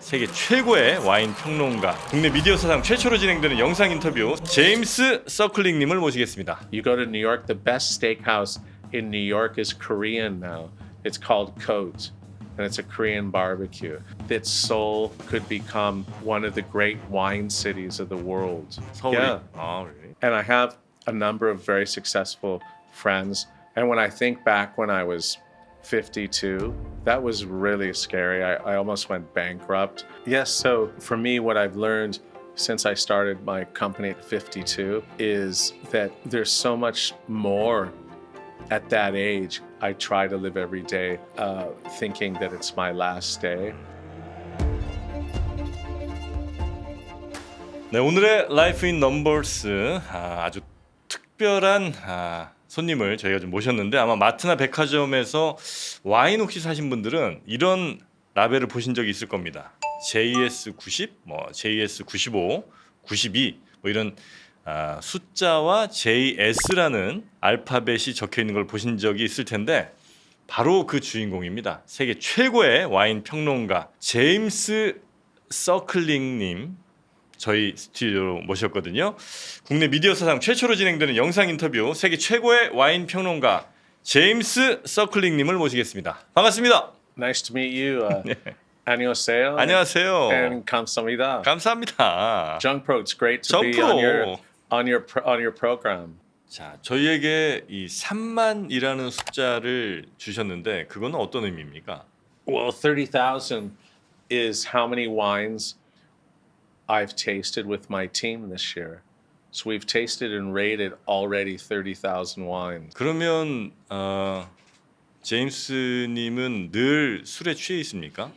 세계 최고의 와인 평론가, 국내 미디어 사상 최초로 진행되는 영상 인터뷰 제임스 서클링 님을 모시겠습니다. You go to New York, the best steakhouse in New York is Korean now. It's called Cote, and it's a Korean barbecue. That Seoul could become one of the great wine cities of the world. 서울이? Yeah. Really? And I have a number of very successful friends. And when I think back when I was 52, that was really scary. I almost went bankrupt. Yes, so for me, what I've learned since I started my company at 52 is that there's so much more at that age. I try to live every day thinking that it's my last day. 네, 오늘의 라이프In넘버스 아주 특별한 손님을 저희가 좀 모셨는데, 아마 마트나 백화점에서 와인 혹시 사신 분들은 이런 라벨을 보신 적이 있을 겁니다. JS90, JS95, 92 이런 숫자와 JS라는 알파벳이 적혀 있는 걸 보신 적이 있을 텐데, 바로 그 주인공입니다. 세계 최고의 와인 평론가 제임스 서클링 님 저희 스튜디오로 모셨거든요. 국내 미디어 사상 최초로 진행되는 영상 인터뷰 세계 최고의 와인 평론가 제임스 서클링 님을 모시겠습니다. 반갑습니다. Nice to meet you. 네. 안녕하세요. 안녕하세요. And 감사합니다. 감사합니다. Jungpro, it's great to be on your program. 자, 저희에게 이 3만이라는 숫자를 주셨는데 그거는 어떤 의미입니까? Well, 30,000 is how many wines I've tasted with my team this year. So we've tasted and rated already 30,000 wines. 그러면 제임스 님은 늘 술에 취해 있습니까?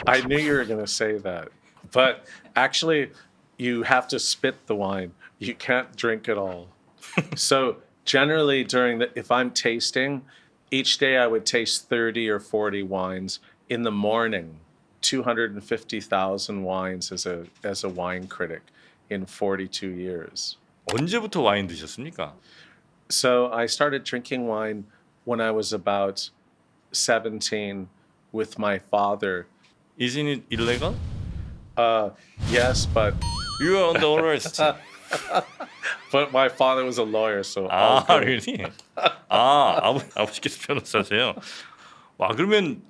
I knew you were going to say that. But actually, you have to spit the wine. You can't drink it all. So generally if I'm tasting, each day I would taste 30 or 40 wines. In the morning, 250,000 wines as a wine critic in 42 years. 언제부터 와인 드셨습니까? So I started drinking wine when I was about 17 with my father. Isn't it illegal? Yes, but You are under arrest. but my father was a lawyer, so 아, all good. really? 아버지께서 변호사세요. 와, 그러면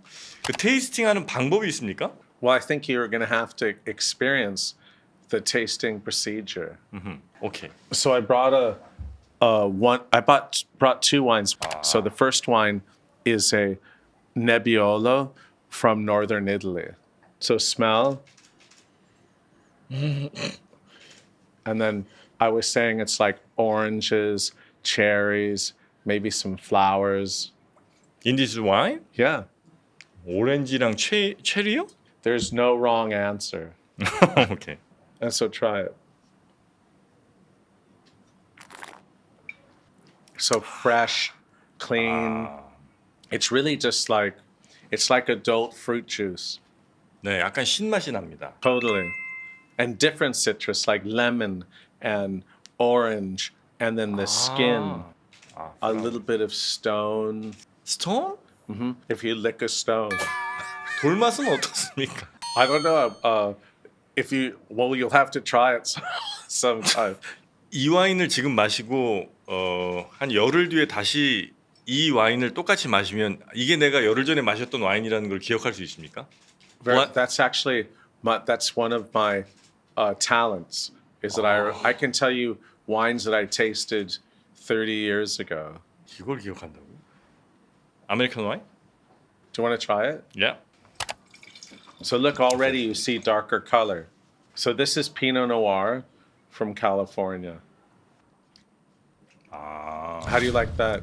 그 테이스팅하는 방법이 있습니까? Well, I think you're going to have to experience the tasting procedure. 오케이. So I brought brought two wines. So the first wine is a Nebbiolo from northern Italy. So smell. And then I was saying it's like oranges, cherries, maybe some flowers. In this wine? Yeah. 오렌지랑 체리요? There's no wrong answer. 오케이. And so try it. So fresh, clean. It's really just it's like adult fruit juice. 네, 약간 신맛이 납니다. Totally. And different citrus like lemon and orange, and then the skin. A little bit of stone. 스톤? If you lick a stone. 돌맛은 어떻습니까? I don't know. You'll have to try it sometime. 이 와인을 지금 마시고 한 열흘 뒤에 다시 이 와인을 똑같이 마시면 이게 내가 열흘 전에 마셨던 와인이라는 걸 기억할 수 있습니까? That's actually that's one of my talents. Is that I can tell you wines that I tasted 30 years ago. 이걸 기억한다고? 아메리칸 와인? Do you want to try it? Yeah. So look, already you see darker color. So this is Pinot Noir from California. How do you like that?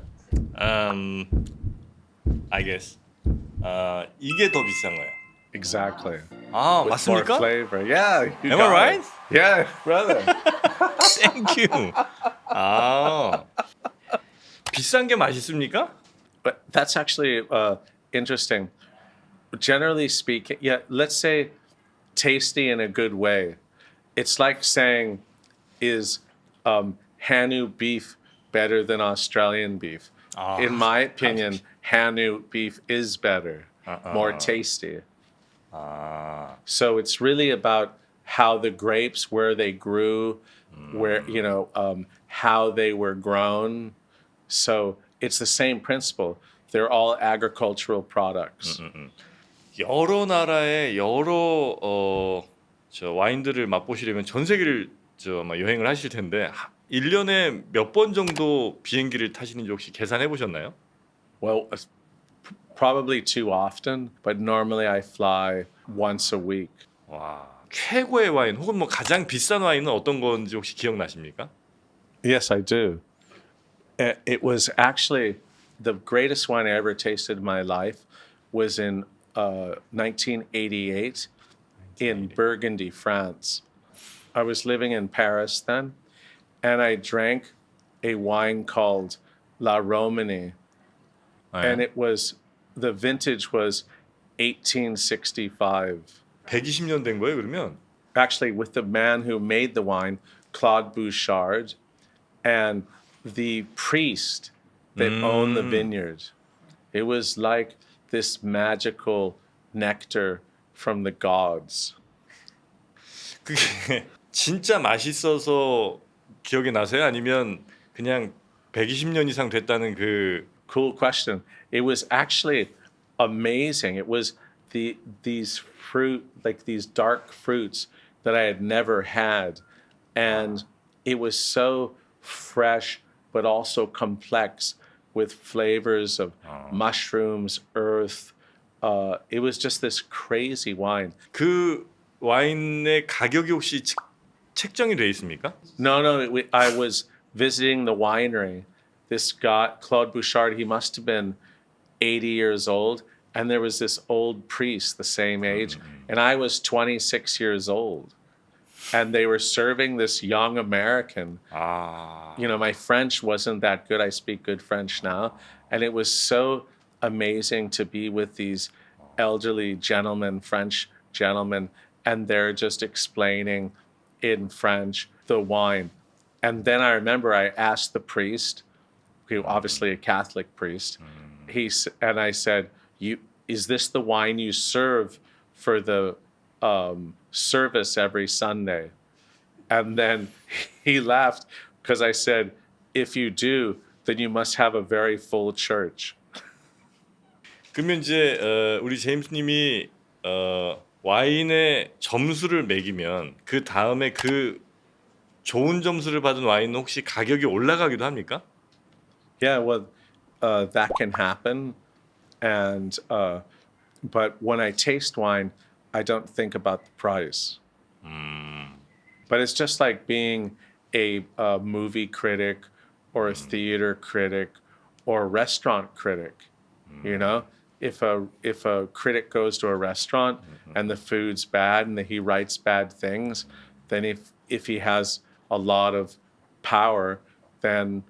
I guess. 이게 더 비싼 거야. Exactly. 아, With more 맞습니까? flavor. Yeah. You Am I got right? it. Yeah, brother. Thank you. 아, 비싼 게 맛있습니까? But that's actually interesting. Generally speaking, yeah, let's say tasty in a good way. It's like saying, is Hanu beef better than Australian beef? In my opinion, Hanu beef is better, more tasty. 아, So it's really about how the grapes, where they grew, where how they were grown. So it's the same principle. They're all agricultural products. 여러 나라의 여러 저 와인들을 맛보시려면 전 세계를 아마 여행을 하실 텐데 1년에 몇 번 정도 비행기를 타시는지 혹시 계산해 보셨나요? Well, probably too often, but normally I fly once a week. 와, 최고의 와인 혹은 뭐 가장 비싼 와인은 어떤 건지 혹시 기억나십니까? Yes, I do. It was actually the greatest wine I ever tasted in my life was in 1988 in Burgundy, France. I was living in Paris then, and I drank a wine called La Romanie, and it was the vintage was 1865. 120년 된 거예요, 그러면? Actually, with the man who made the wine, Claude Bouchard, and the priest that owned the vineyard. It was like this magical nectar from the gods. 그게 진짜 맛있어서 기억이 나세요? 아니면 그냥 120년 이상 됐다는 그 Cool question. It was actually amazing. It was these fruit, like these dark fruits that I had never had, and it was so fresh but also complex with flavors of mushrooms, earth. It was just this crazy wine. 그 와인의 가격이 혹시 책정이 돼 있습니까? No, I was visiting the winery. This guy, Claude Bouchard, he must have been 80 years old. And there was this old priest, the same age. And I was 26 years old. And they were serving this young American. 아, You know, my French wasn't that good. I speak good French now. And it was so amazing to be with these elderly gentlemen, French gentlemen, and they're just explaining in French the wine. And then I remember I asked the priest, who obviously a Catholic priest, and I said, is this the wine you serve for the service every Sunday? And then he laughed because I said, if you do, then you must have a very full church. 그러면 이제 우리 제임스님이 와인의 점수를 매기면 그 다음에 그 좋은 점수를 받은 와인은 혹시 가격이 올라가기도 합니까? Yeah, well, that can happen. And but when I taste wine, I don't think about the price. But it's just like being a movie critic or a theater critic or a restaurant critic. You know, if a critic goes to a restaurant and the food's bad and he writes bad things, then if he has a lot of power, then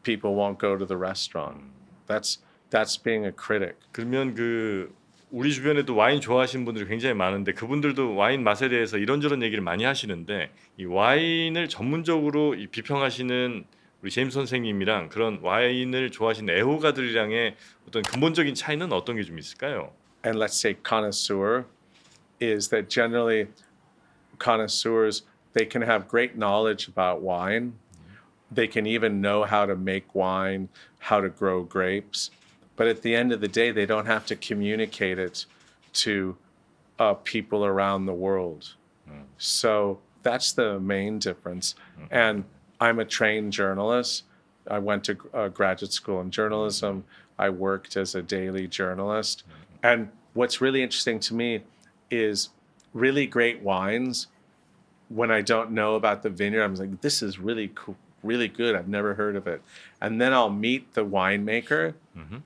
people won't go to the restaurant. That's being a critic. 그러면 그 우리 주변에도 와인 좋아하시는 분들이 굉장히 많은데 그분들도 와인 맛에 대해서 이런저런 얘기를 많이 하시는데 이 와인을 전문적으로 이 비평하시는 우리 제임스 선생님이랑 그런 와인을 좋아하시는 애호가들이랑의 어떤 근본적인 차이는 어떤 게 좀 있을까요? And let's say connoisseur is that generally connoisseurs, they can have great knowledge about wine. They can even know how to make wine, how to grow grapes. But at the end of the day, they don't have to communicate it to people around the world. So that's the main difference. And I'm a trained journalist. I went to graduate school in journalism. I worked as a daily journalist. And what's really interesting to me is really great wines. When I don't know about the vineyard, I'm like, this is really cool, really good. I've never heard of it. And then I'll meet the winemaker,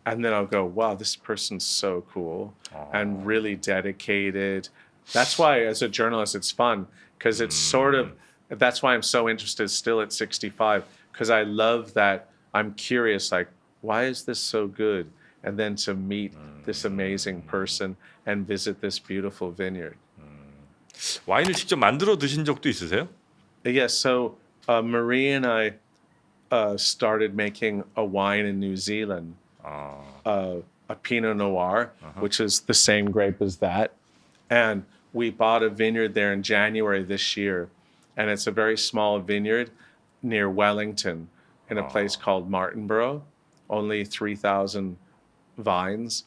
and then I'll go, wow, this person's so cool and really dedicated. That's why, as a journalist, it's fun because it's sort of, that's why I'm so interested still at 65, because I love that I'm curious, like, why is this so good? And then to meet this amazing person and visit this beautiful vineyard. 와인을 직접 만들어 드신 적도 있으세요? Yes, so Marie and I started making a wine in New Zealand, a Pinot Noir, which is the same grape as that. And we bought a vineyard there in January this year. And it's a very small vineyard near Wellington in a place called Martinborough, only 3,000 vines.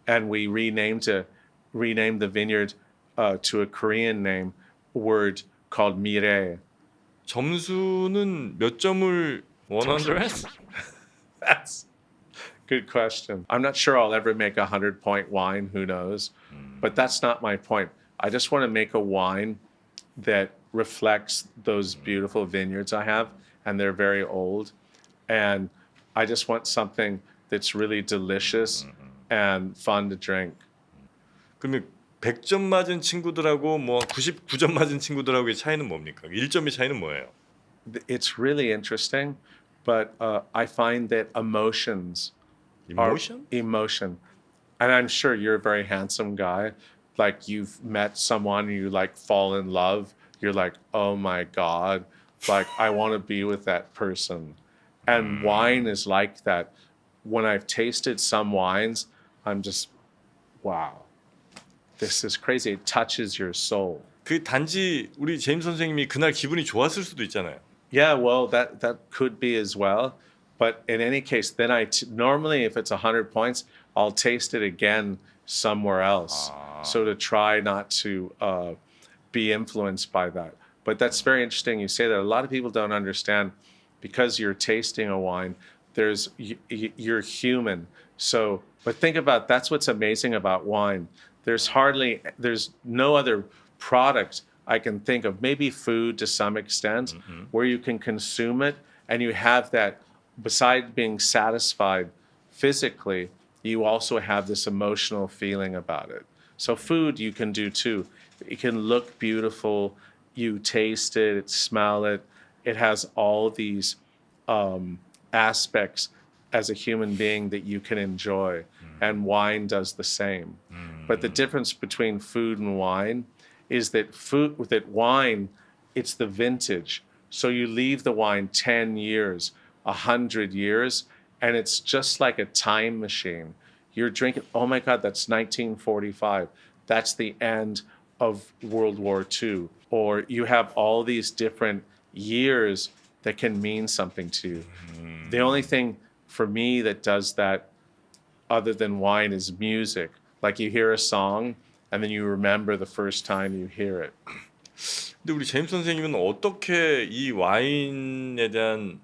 And we renamed the vineyard to a Korean name word called Mire. 점수는 몇 점을 100? That's a good question. I'm not sure I'll ever make a 100-point wine, who knows? But that's not my point. I just want to make a wine that reflects those beautiful vineyards I have, and they're very old. And I just want something that's really delicious and fun to drink. 그러면 100점 맞은 친구들하고 뭐 99점 맞은 친구들하고의 차이는 뭡니까? 1점의 차이는 뭐예요? It's really interesting, but I find that emotions Emotion? are emotion. And I'm sure you're a very handsome guy. Like you've met someone and you like fall in love. You're like, oh my God, like I want to be with that person. And wine is like that. When I've tasted some wines, I'm just, wow, this is crazy. It touches your soul. 그 단지 우리 제임스 선생님이 그날 기분이 좋았을 수도 있잖아요. Yeah, well, that could be as well. But in any case, then normally if it's 100 points, I'll taste it again somewhere else. So to try not to be influenced by that. But that's very interesting. You say that a lot of people don't understand because you're tasting a wine. You're human. So, but think about that's what's amazing about wine. There's no other product I can think of, maybe food to some extent, where you can consume it and you have that, besides being satisfied physically, you also have this emotional feeling about it. So food you can do too. It can look beautiful, you taste it, smell it. It has all these aspects as a human being that you can enjoy. And wine does the same. But the difference between food and wine is that wine, it's the vintage. So you leave the wine 10 years, 100 years, and it's just like a time machine. You're drinking, oh my God, that's 1945. That's the end of World War II. Or you have all these different years that can mean something to you. The only thing for me that does that other than wine is music. Like you hear a song and then you remember the first time you hear it. 근데 우리 제임스 선생님은 어떻게 이 와인에 대한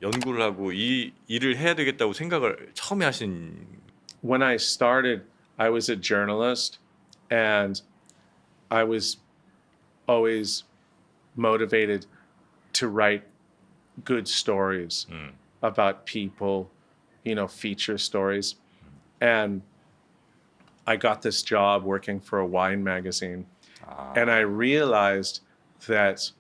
연구를 하고 이 일을 해야 되겠다고 생각을 처음에 하신? When I started, I was a journalist and I was always motivated to write good stories about people, feature stories. And I got this job working for a wine magazine. And I realized that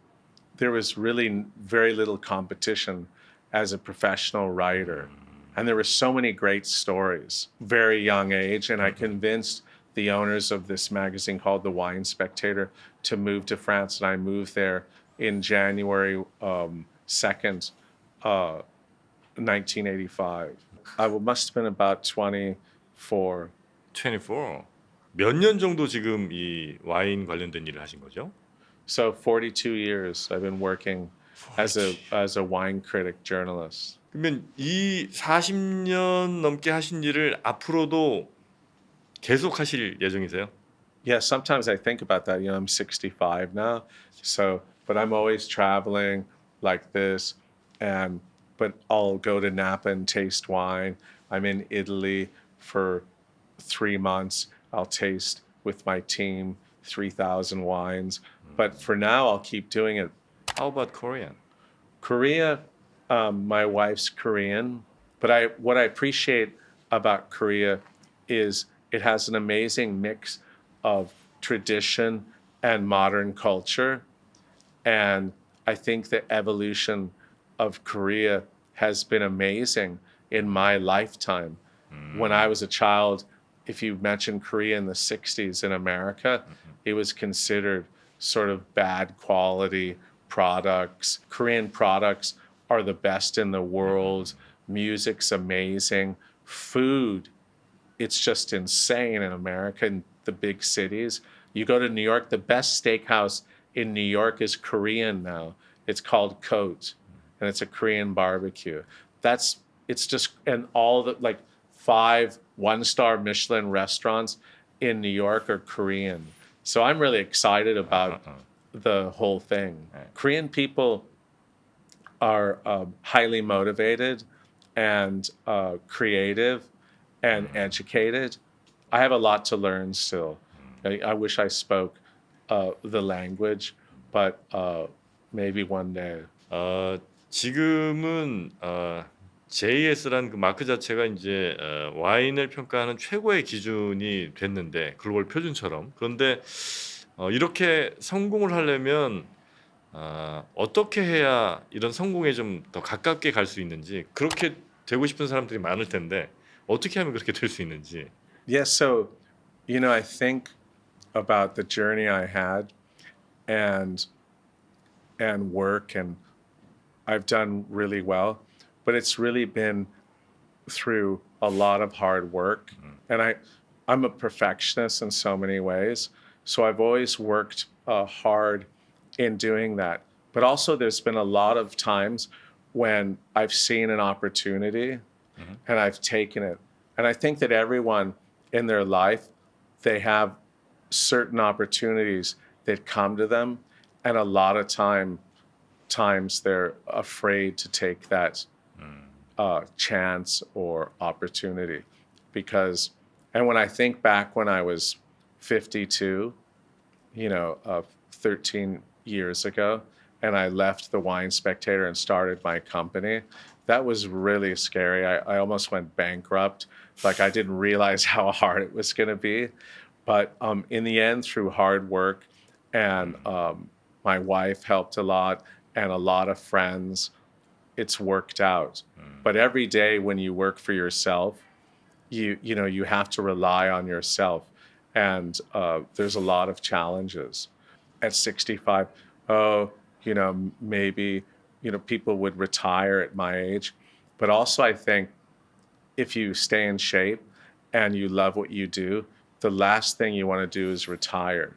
there was really very little competition as a professional writer. And there were so many great stories, very young age. And I convinced the owners of this magazine called The Wine Spectator to move to France. And I moved there in January 2nd, 1985. I must have been about 24. 24. 몇 년 정도 지금 이 와인 관련된 일을 하신 거죠? So 42 years I've been working as a wine critic journalist. 그러면 이 40년 넘게 하신 일을 앞으로도 계속 하실 예정이세요? Yeah, sometimes I think about that. I'm 65 now. But I'm always traveling like this but I'll go to Napa and taste wine. I'm in Italy for 3 months. I'll taste with my team 3,000 wines. But for now, I'll keep doing it. How about Korean? Korea, my wife's Korean. But what I appreciate about Korea is it has an amazing mix of tradition and modern culture. And I think the evolution of Korea has been amazing in my lifetime. When I was a child, if you mentioned Korea in the 60s in America, it was considered sort of bad quality products. Korean products are the best in the world. Music's amazing. Food, it's just insane in America, in the big cities. You go to New York, the best steakhouse in New York is Korean now. It's called Cote, and it's a Korean barbecue. It's just, and all the like 5 one-star Michelin restaurants in New York are Korean. So I'm really excited about the whole thing. Korean people are highly motivated and creative and educated. I have a lot to learn still. I wish I spoke the language, but maybe one day. 지금은 JS라는 그 마크 자체가 이제 와인을 평가하는 최고의 기준이 됐는데 글로벌 표준처럼. 그런데 이렇게 성공을 하려면 어떻게 해야 이런 성공에 좀 더 가깝게 갈 수 있는지, 그렇게 되고 싶은 사람들이 많을 텐데 어떻게 하면 그렇게 될 수 있는지. Yes, so I think about the journey I had and work, and I've done really well, but it's really been through a lot of hard work. And I'm a perfectionist in so many ways, so I've always worked hard in doing that. But also there's been a lot of times when I've seen an opportunity and I've taken it. And I think that everyone in their life, they have certain opportunities that come to them, and a lot of times they're afraid to take that chance or opportunity. And when I think back when I was 52, 13 years ago, and I left the Wine Spectator and started my company, that was really scary. I almost went bankrupt. Like, I didn't realize how hard it was going to be. But in the end, through hard work, and my wife helped a lot, and a lot of friends, it's worked out. But every day when you work for yourself, you have to rely on yourself. And there's a lot of challenges. At 65, maybe, people would retire at my age. But also I think if you stay in shape and you love what you do, the last thing you want to do is retire.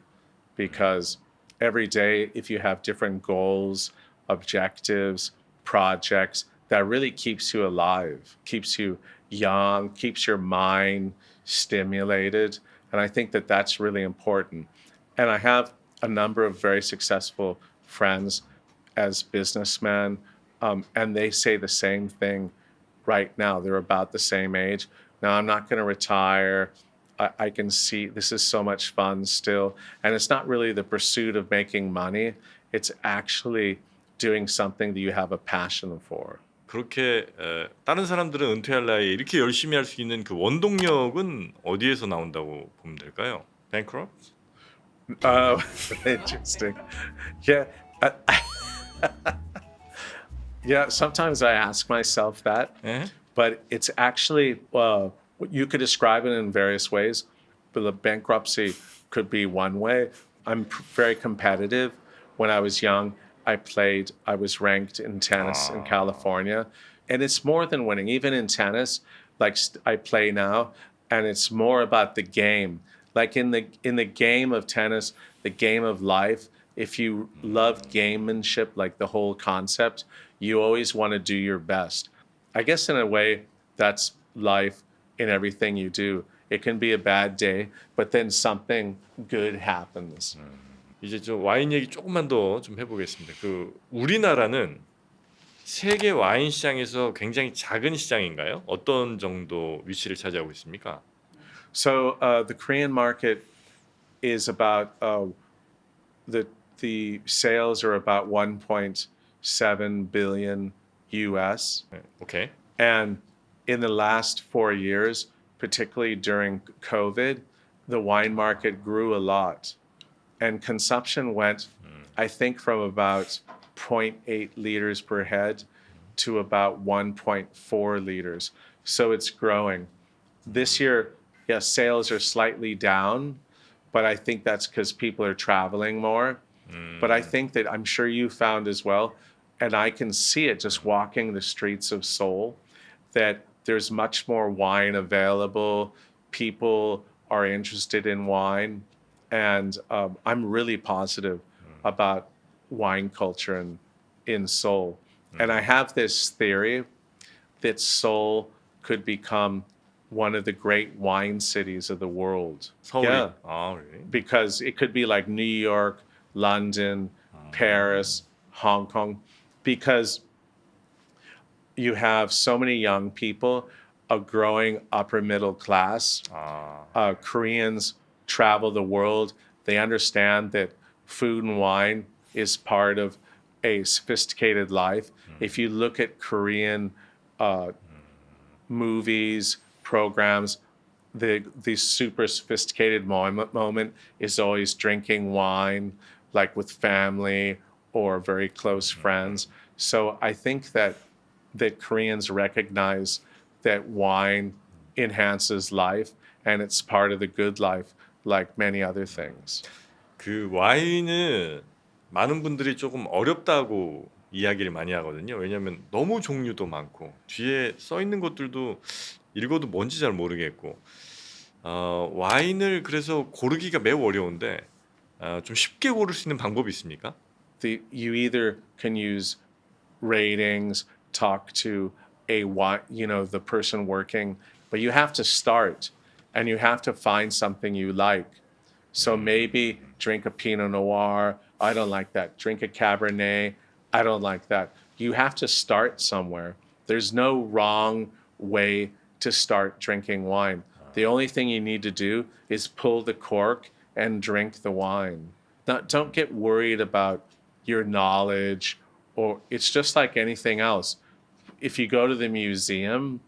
Because every day, if you have different goals, objectives, projects, that really keeps you alive, keeps you young, keeps your mind stimulated. And I think that that's really important. And I have a number of very successful friends as businessmen, and they say the same thing right now. They're about the same age. Now, I'm not going to retire. I can see this is so much fun still. And it's not really the pursuit of making money. It's actually doing something that you have a passion for. 그렇게 다른 사람들은 은퇴할 나이에 이렇게 열심히 할 수 있는 그 원동력은 어디에서 나온다고 보면 될까요? Bankrupt? Interesting. Yeah. Yeah, sometimes I ask myself that, but it's actually, you could describe it in various ways, but the bankruptcy could be one way. I'm very competitive. When I was young, I was ranked in tennis in California, and it's more than winning. Even in tennis, like I play now, and it's more about the game. Like in the game of tennis, the game of life, if you love gamemanship, like the whole concept, you always want to do your best. I guess in a way, that's life in everything you do. It can be a bad day, but then something good happens. 이제 좀 와인 얘기 조금만 더 좀 해보겠습니다. 그 우리나라는 세계 와인 시장에서 굉장히 작은 시장인가요? 어떤 정도 위치를 차지하고 있습니까? So the Korean market is about the sales are about 1.7 billion US. Okay. And in the last 4 years, particularly during COVID, the wine market grew a lot. And consumption went, I think, from about 0.8 liters per head to about 1.4 liters. So it's growing. This year, yes, sales are slightly down, but I think that's because people are traveling more. But I think that I'm sure you found as well, and I can see it just walking the streets of Seoul, that there's much more wine available. People are interested in wine. and I'm really positive about wine culture in Seoul. And I have this theory that Seoul could become one of the great wine cities of the world. 서울이. Yeah, 아, really? because it could be like New York, London, Paris, Hong Kong, because you have so many young people, a growing upper middle class. 아, Koreans travel the world. They understand that food and wine is part of a sophisticated life. If you look at Korean movies, programs, the super sophisticated moment is always drinking wine, like with family or very close friends. So I think that Koreans recognize that wine enhances life and it's part of the good life, like many other things. 그 와인은 많은 분들이 조금 어렵다고 이야기를 많이 하거든요. 왜냐하면 너무 종류도 많고 뒤에 써 있는 것들도 읽어도 뭔지 잘 모르겠고 와인을 그래서 고르기가 매우 어려운데 좀 쉽게 고를 수 있는 방법이 있습니까? You either can use ratings, talk to the person working, but you have to start and you have to find something you like. So maybe drink a Pinot Noir. I don't like that. Drink a Cabernet. I don't like that. You have to start somewhere. There's no wrong way to start drinking wine. The only thing you need to do is pull the cork and drink the wine. Don't get worried about your knowledge, or it's just like anything else. If you go to the museum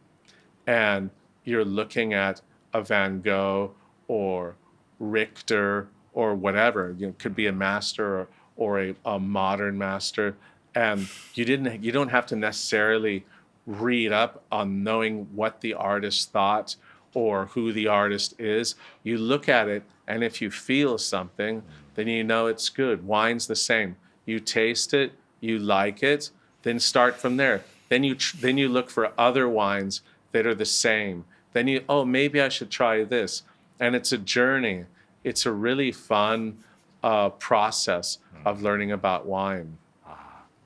and you're looking at a Van Gogh or Richter or whatever, it could be a master or a modern master, and you don't have to necessarily read up on knowing what the artist thought or who the artist is. You look at it, and if you feel something, then you know it's good. Wine's the same. You taste it, you like it, then start from there. Then you look for other wines that are the same. Then maybe I should try this. And it's a journey. It's a really fun process of learning about wine.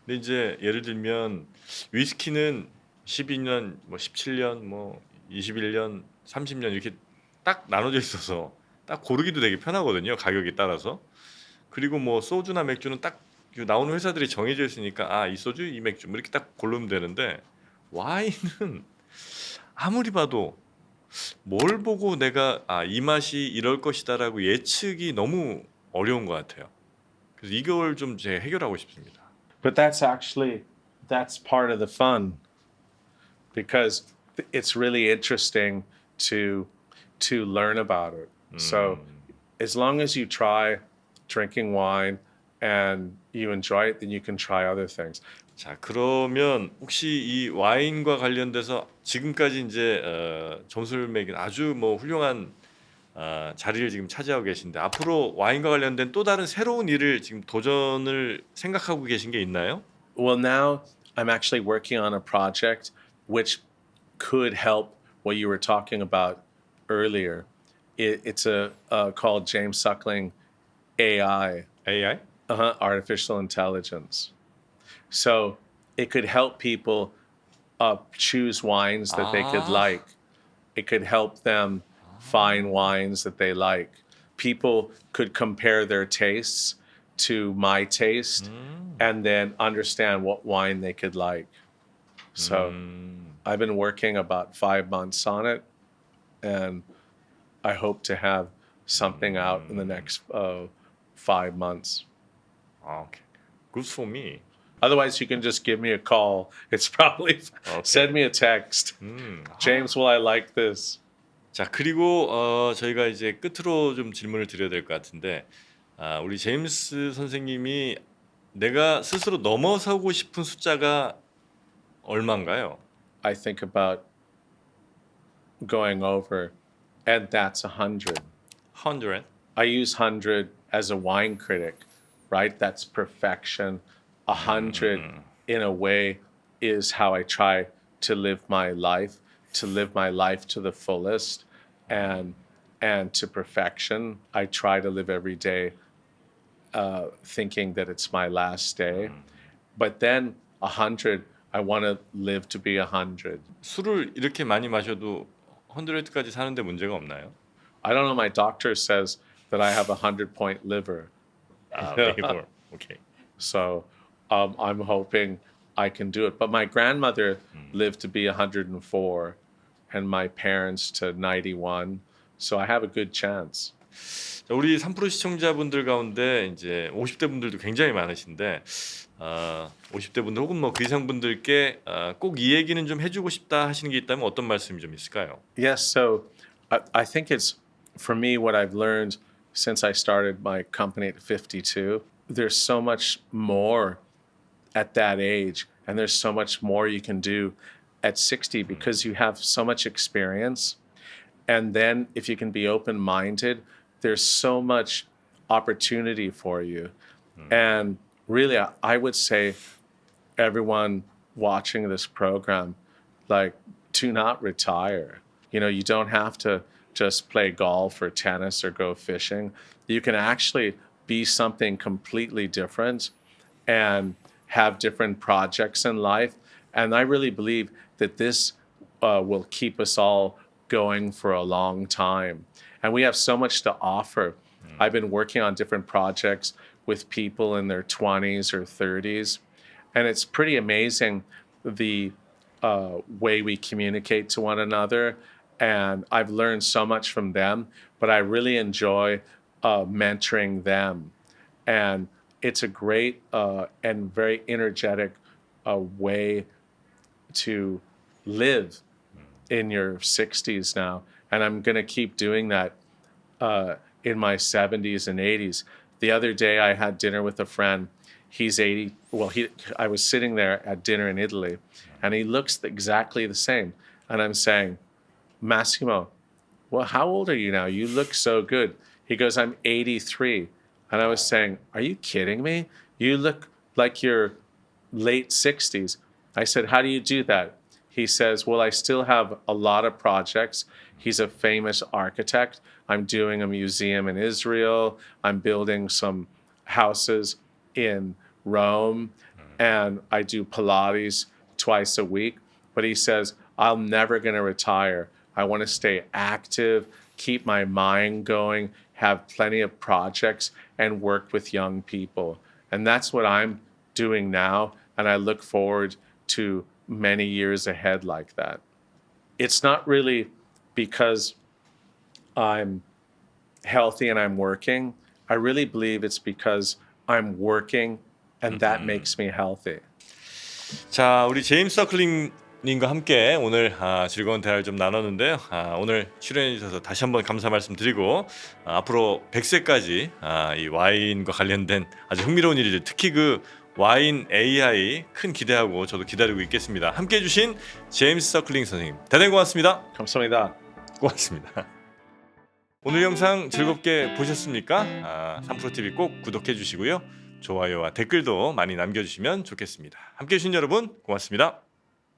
근데 이제 예를 들면 위스키는 12년, 뭐 17년, 뭐 21년, 30년 이렇게 딱 나눠져 있어서 딱 고르기도 되게 편하거든요. 가격에 따라서. 그리고 뭐 소주나 맥주는 딱 나오는 회사들이 정해져 있으니까 이 소주, 이 맥주 뭐 이렇게 딱 고르면 되는데 와인은 아무리 봐도 뭘 보고 내가 이 맛이 이럴 것이다라고 예측이 너무 어려운 것 같아요. 그래서 이걸 좀 제가 해결하고 싶습니다. But that's part of the fun, because it's really interesting to learn about it. So as long as you try drinking wine and you enjoy it, then you can try other things. 자, 그러면 혹시 이 와인과 관련돼서 지금까지 이제 점수를 매긴 아주 뭐 훌륭한 자리를 지금 차지하고 계신데 앞으로 와인과 관련된 또 다른 새로운 일을 지금 도전을 생각하고 계신 게 있나요? Well, now I'm actually working on a project which could help what you were talking about earlier. It's called James Suckling AI. AI? Artificial intelligence. So it could help people choose wines that they could like. It could help them find wines that they like. People could compare their tastes to my taste and then understand what wine they could like. So I've been working about 5 months on it, and I hope to have something out in the next 5 months. Okay. Good for me. Otherwise, you can just give me a call. It's probably send me a text. James, will I like this? 자, 그리고 저희가 이제 끝으로 좀 질문을 드려야 될 것 같은데 우리 제임스 선생님이 내가 스스로 넘어서고 싶은 숫자가 얼마인가요? I think about going over, and that's 100. 100. I use 100 as a wine critic, right? That's perfection. 100 in a way is how I try to live my life to the fullest. And and to perfection. I try to live every day thinking that it's my last day. But then 100, I want to live to be 100. 술을 이렇게 많이 마셔도 100까지 사는데 문제가 없나요? I don't know. My doctor says that I have a 100-point liver. liver. Okay. So I'm hoping I can do it. But my grandmother lived to be 104 and my parents to 91. So I have a good chance. 자, 우리 3프로 시청자분들 가운데 이제 50대 분들도 굉장히 많으신데 50대 분들 혹은 뭐 그 이상 분들께 꼭 이 얘기는 좀 해주고 싶다 하시는 게 있다면 어떤 말씀이 좀 있을까요? Yes, so I think it's, for me, what I've learned since I started my company at 52, there's so much more at that age, and there's so much more you can do at 60 because you have so much experience. And then if you can be open-minded, there's so much opportunity for you. And really, I would say everyone watching this program, like, do not retire. You know, you don't have to just play golf or tennis or go fishing. You can actually be something completely different and have different projects in life. And I really believe that this will keep us all going for a long time. And we have so much to offer. I've been working on different projects with people in their 20s or 30s. And it's pretty amazing the way we communicate to one another. And I've learned so much from them, but I really enjoy mentoring them. And it's a great and very energetic way to live in your 60s now. And I'm going to keep doing that in my 70s and 80s. The other day I had dinner with a friend. He's 80. Well, I was sitting there at dinner in Italy, and he looks exactly the same. And I'm saying, Massimo, well, how old are you now? You look so good. He goes, I'm 83. And I was saying, are you kidding me? You look like you're late 60s. I said, how do you do that? He says, well, I still have a lot of projects. He's a famous architect. I'm doing a museum in Israel. I'm building some houses in Rome. And I do Pilates twice a week. But he says, I'm never going to retire. I want to stay active, keep my mind going, have plenty of projects, and work with young people. And that's what I'm doing now. And I look forward to many years ahead like that. It's not really because I'm healthy and I'm working. I really believe it's because I'm working and that makes me healthy. 자, 우리 제임스 서클링 님과 함께 오늘 즐거운 대화를 좀 나눴는데요. 오늘 출연해 주셔서 다시 한번 감사 말씀드리고 앞으로 100세까지 이 와인과 관련된 아주 흥미로운 일들, 특히 그 와인 AI 큰 기대하고 저도 기다리고 있겠습니다. 함께 해주신 제임스 서클링 선생님 대단히 고맙습니다. 감사합니다. 고맙습니다. 오늘 영상 즐겁게 보셨습니까? 삼프로TV 꼭 구독해 주시고요. 좋아요와 댓글도 많이 남겨주시면 좋겠습니다. 함께 해주신 여러분 고맙습니다.